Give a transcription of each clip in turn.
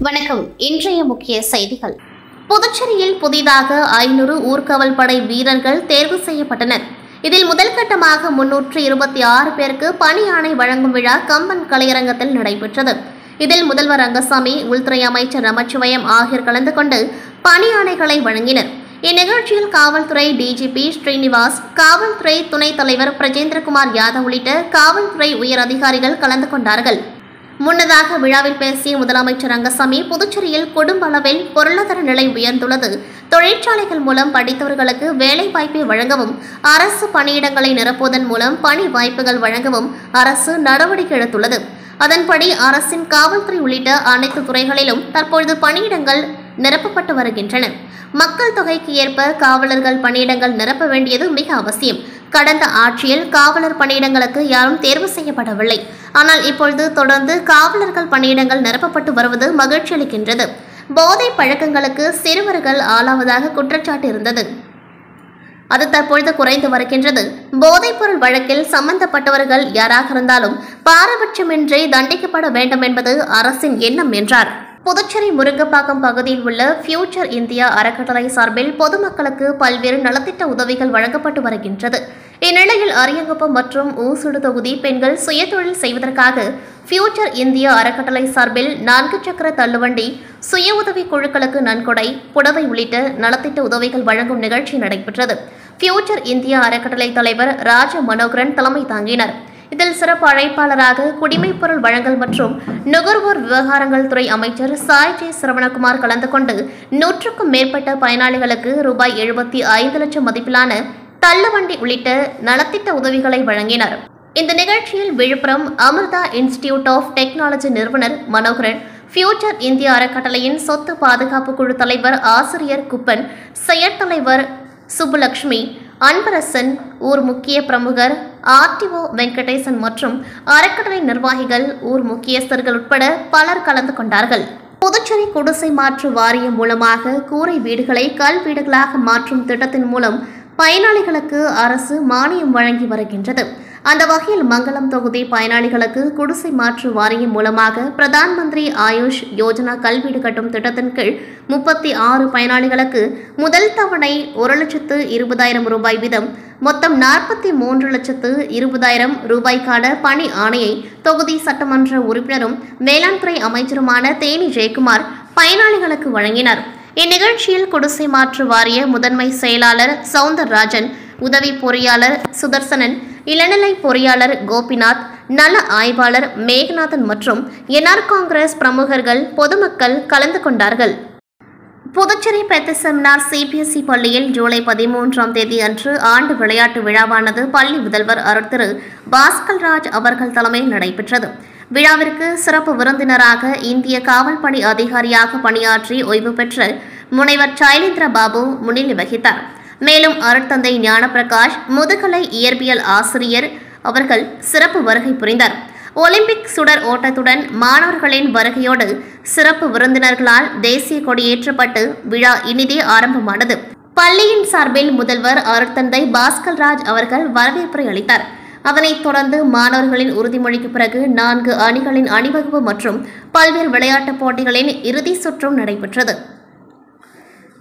வணக்கம். இன்றைய முக்கிய செய்திகள். புதுச்சேரியில் புதிதாக 500 ஊர்காவல் படை வீரர்கள் தேர்வு செய்யப்பட்டனர். இதில் முதல் கட்டமாக 326 பேருக்கு பணி ஆணை வழங்கும் விழா கம்பன் கலையரங்கத்தில் நடைபெற்றது. இதில் முதல்வர் ரங்கசாமி, உள்துறை அமைச்சர் நமச்சிவாயம் ஆகியோர் கலந்து கொண்டு பணி ஆணைகளை வழங்கினர். இந்நிகழ்ச்சியில் காவல்துறை டிஜிபி ஸ்ரீனிவாஸ், காவல்துறை துணைத் தலைவர் பிரஜேந்திரகுமார் யாதவ் உள்ளிட்ட காவல்துறை உயர் அதிகாரிகள் கலந்து கொண்டார்கள். முன்னதாக விழாவில் பேசிய முதலமைச்சர் ரங்கசாமி, புதுச்சேரியில் குடும்ப அளவில் பொருளாதார நிலை உயர்ந்துள்ளது. தொழிற்சாலைகள் மூலம் படித்தவர்களுக்கு வேலை வாய்ப்பை வழங்கவும், அரசு பணியிடங்களை நிரப்புவதன் மூலம் பணி வாய்ப்புகள் வழங்கவும் அரசு நடவடிக்கை எடுத்துள்ளது. அதன்படி அரசின் காவல்துறை உள்ளிட்ட அனைத்து துறைகளிலும் தற்பொழுது பணியிடங்கள் நிரப்பப்பட்டு வருகின்றன. மக்கள் தொகைக்கு ஏற்ப காவலர்கள் பணியிடங்கள் நிரப்ப வேண்டியது மிக அவசியம். கடந்த ஆட்சியில் காவலர் பணியிடங்களுக்கு யாரும் தேர்வு செய்யப்படவில்லை. ஆனால் இப்பொழுது தொடர்ந்து காவலர்கள் பணியிடங்கள் நிரப்பப்பட்டு வருவது மகிழ்ச்சி அளிக்கின்றது. போதை பழக்கங்களுக்கு சிறுவர்கள் ஆளாவதாக குற்றச்சாட்டு இருந்தது. அது தற்பொழுது குறைந்து வருகின்றது. போதைப்பொருள் வழக்கில் சம்பந்தப்பட்டவர்கள் யாராக இருந்தாலும் பாரபட்சமின்றி தண்டிக்கப்பட வேண்டும் என்பது அரசின் எண்ணம் என்றார். புதுச்சேரி முருங்கப்பாக்கம் பகுதியில் உள்ள ஃபியூச்சர் இந்தியா அறக்கட்டளை சார்பில் பொதுமக்களுக்கு பல்வேறு நலத்திட்ட உதவிகள் வழங்கப்பட்டு வருகின்றது. இந்நிலையில் அரியங்குப்பம் மற்றும் ஊசுடு தொகுதி பெண்கள் சுயதொழில் செய்வதற்காக ஃபியூச்சர் இந்தியா அறக்கட்டளை சார்பில் 4 சக்கர தள்ளுவண்டி, சுய உதவி குழுக்களுக்கு நன்கொடை, புடவை உள்ளிட்ட நலத்திட்ட உதவிகள் வழங்கும் நிகழ்ச்சி நடைபெற்றது. ஃபியூச்சர் இந்தியா அறக்கட்டளை தலைவர் ராஜ மனோகரன் தலைமை தாங்கினார். இதில் சிறப்பு அழைப்பாளராக குடிமைப்பொருள் வழங்கல் மற்றும் நுகர்வோர் விவகாரங்கள் துறை அமைச்சர் சாய் ஜே சரவணகுமார் கலந்து கொண்டு 100க்கும் மேற்பட்ட பயனாளிகளுக்கு ரூபாய் 75 லட்சம் மதிப்பிலான தள்ளுவண்டி உள்ளிட்ட நலத்திட்ட உதவிகளை வழங்கினார். இந்த நிகழ்ச்சியில் Villupuram Amirtha institute of technology நிறுவனர் மனோகரன், ஃபியூச்சர் இந்தியா அறக்கட்டளையின் சொத்து பாதுகாப்பு குழு தலைவர் ஆசிரியர் குப்பன், செயற்தலைவர் சுப்புலட்சுமி, அன்பரசன், ஊர் முக்கிய பிரமுகர் ஆர்டிஓ வெங்கடேசன் மற்றும் அறக்கட்டளை நிர்வாகிகள், ஊர் முக்கியஸ்தர்கள் உட்பட பலர் கலந்து கொண்டார்கள். புதுச்சேரி குடிசை மாற்று வாரியம் மூலமாக கூரை வீடுகளை கல் வீடுகளாக மாற்றும் திட்டத்தின் மூலம் பயனாளிகளுக்கு அரசு மானியம் வழங்கி வருகின்றது. அந்த வகையில் மங்கலம் தொகுதி பயனாளிகளுக்கு குடிசை மாற்று வாரியம் மூலமாக பிரதான் மந்திரி ஆயுஷ் யோஜனா கல்வீடு கட்டும் திட்டத்தின் கீழ் 36 பயனாளிகளுக்கு முதல் தவணை 1,20,000 ரூபாய் வீதம் மொத்தம் 43,20,000 ரூபாய்க்கான பணி ஆணையை தொகுதி சட்டமன்ற உறுப்பினரும் வேளாண் துறை அமைச்சருமான தேனி ஜெயக்குமார் பயனாளிகளுக்கு வழங்கினார். இந்நிகழ்ச்சியில் குடிசை மாற்று வாரிய முதன்மை செயலாளர் சவுந்தரராஜன், உதவி பொறியாளர் சுதர்சனன், இளநிலை பொறியாளர் கோபிநாத், நல ஆய்வாளர் மேகநாதன் மற்றும் என்ஆர் காங்கிரஸ் பிரமுகர்கள், பொதுமக்கள் கலந்து கொண்டார்கள். புதுச்சேரி பெத்த செமினார் சிபிஎஸ்இ பள்ளியில் ஜூலை 13ஆம் தேதி அன்று ஆண்டு விளையாட்டு விழாவானது பள்ளி முதல்வர் திரு பாஸ்கர்ராஜ் அவர்கள் தலைமையில் நடைபெற்றது. விழாவிற்கு சிறப்பு விருந்தினராக இந்திய காவல் பணி அதிகாரியாக பணியாற்றி ஓய்வு பெற்ற முனைவர் சைலேந்திர பாபு முன்னிலை வகித்தார். மேலும் அருட்தந்தை ஞானப்பிரகாஷ், முதுகலை இயற்பியல் ஆசிரியர் அவர்கள் சிறப்பு வருகை புரிந்தார். ஒலிம்பிக் சுடர் ஓட்டத்துடன் மாணவர்களின் வருகையோடு சிறப்பு விருந்தினர்களால் தேசிய கொடியேற்றப்பட்டு விழா இனிதே ஆரம்பமானது. பள்ளியின் சார்பில் முதல்வர் அருட்தந்தை பாஸ்கர்ராஜ் அவர்கள் வரவேற்புரை அளித்தார். அதனைத் தொடர்ந்து மாணவர்களின் உறுதிமொழிக்கு பிறகு 4 அணிகளின் அணிவகுப்பு மற்றும் பல்வேறு விளையாட்டுப் போட்டிகளின் இறுதி சுற்றும் நடைபெற்றது.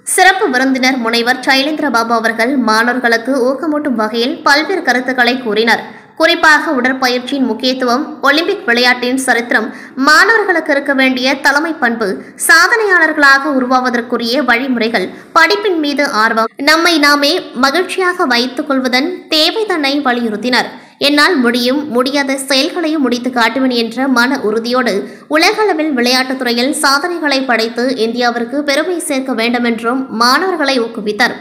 சிறப்பு விருந்தினர் முனைவர் சைலேந்திர பாபு அவர்கள் மாணவர்களுக்கு ஊக்கமூட்டும் வகையில் பல்வேறு கருத்துக்களை கூறினார். குறிப்பாக உடற்பயிற்சியின் முக்கியத்துவம், ஒலிம்பிக் விளையாட்டின் சரித்திரம், மாணவர்களுக்கு இருக்க வேண்டிய தலைமை பண்பு, சாதனையாளர்களாக உருவாவதற்குரிய வழிமுறைகள், படிப்பின் மீது ஆர்வம், நம்மை நாமே மகிழ்ச்சியாக வைத்துக் கொள்வதன் தேவைதனை வலியுறுத்தினர். என்னால் முடியும், முடியாத செயல்களையும் முடித்து காட்டுவேன் என்ற மன உறுதியோடு உலகளவில் விளையாட்டுத் துறையில் சாதனைகளை படைத்து இந்தியாவிற்கு பெருமை சேர்க்க வேண்டும் என்றும் மாணவர்களை ஊக்குவித்தார்.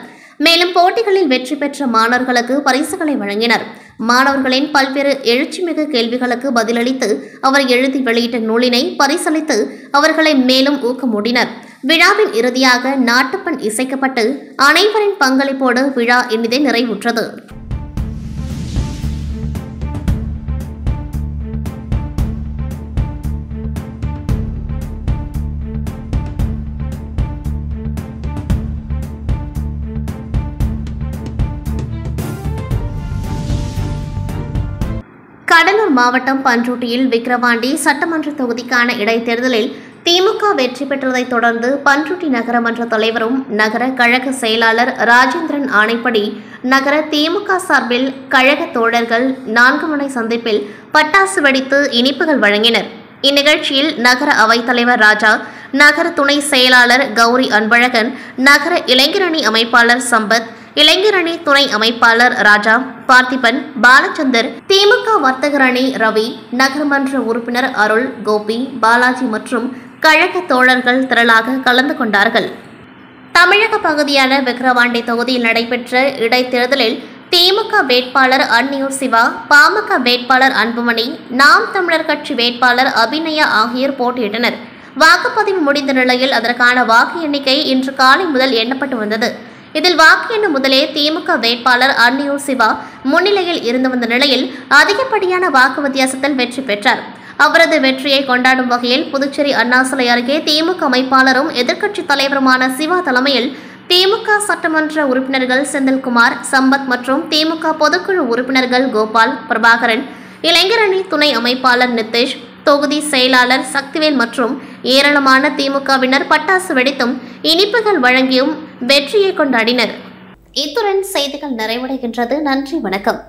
மேலும் போட்டிகளில் வெற்றி பெற்ற மாணவர்களுக்கு பரிசுகளை வழங்கினர். மாணவர்களின் பல்வேறு எழுச்சிமிகு கேள்விகளுக்கு பதிலளித்து அவர் எழுதி வெளியிட்ட நூலினை பரிசளித்து அவர்களை மேலும் ஊக்கமூட்டினர். விழாவின் இறுதியாக நாட்டுப்பண் இசைக்கப்பட்டு அனைவரின் பங்களிப்போடு விழா இனிதே நிறைவுற்றது. கடலூர் மாவட்டம் பண்ருட்டியில் விக்கிரவாண்டி சட்டமன்ற தொகுதிக்கான இடைத்தேர்தலில் திமுக வெற்றி பெற்றதைத் தொடர்ந்து பண்ருட்டி நகரமன்ற தலைவரும் நகர கழக செயலாளர் ராஜேந்திரன் ஆணைப்படி நகர திமுக சார்பில் கழக தோழர்கள் 4 முனை சந்திப்பில் பட்டாசு வெடித்து இனிப்புகள் வழங்கினர். இந்நிகழ்ச்சியில் நகர அவைத்தலைவர் ராஜா, நகர துணை செயலாளர் கௌரி அன்பழகன், நகர இளைஞரணி அமைப்பாளர் சம்பத், இளைஞரணி துணை அமைப்பாளர் ராஜா, பார்த்திபன், பாலச்சந்தர், திமுக வர்த்தகர் அணி ரவி, நகர்மன்ற உறுப்பினர் அருள், கோபி, பாலாஜி மற்றும் கழக தோழர்கள் திரளாக கலந்து கொண்டார்கள். தமிழக பகுதியான விக்கிரவாண்டி தொகுதியில் நடைபெற்ற இடைத்தேர்தலில் திமுக வேட்பாளர் அன்னியூர் சிவா, பாமக வேட்பாளர் அன்புமணி, நாம் தமிழர் கட்சி வேட்பாளர் அபிநயா ஆகியோர் போட்டியிட்டனர். வாக்குப்பதிவு முடிந்த நிலையில் அதற்கான வாக்கு எண்ணிக்கை இன்று காலை முதல் எண்ணப்பட்டு வந்தது. இதில் வாக்கு எண்ணும் முதலே திமுக வேட்பாளர் அன்னியூர் சிவா முன்னிலையில் இருந்து வந்த நிலையில் அதிகப்படியான வாக்கு வித்தியாசத்தில் வெற்றி பெற்றார். அவரது வெற்றியை கொண்டாடும் வகையில் புதுச்சேரி அண்ணா சிலை அருகே திமுக அமைப்பாளரும் எதிர்க்கட்சித் தலைவருமான சிவா தலைமையில் திமுக சட்டமன்ற உறுப்பினர்கள் செந்தில்குமார், சம்பத் மற்றும் திமுக பொதுக்குழு உறுப்பினர்கள் கோபால், பிரபாகரன், இளைஞரணி துணை அமைப்பாளர் நித்தேஷ், தொகுதி செயலாளர் சக்திவேல் மற்றும் ஏராளமான திமுகவினர் பட்டாசு வெடித்தும் இனிப்புகள் வழங்கியும் வெற்றியை கொண்டாடினர். இத்துடன் செய்திகள் நிறைவடைகின்றது. நன்றி, வணக்கம்.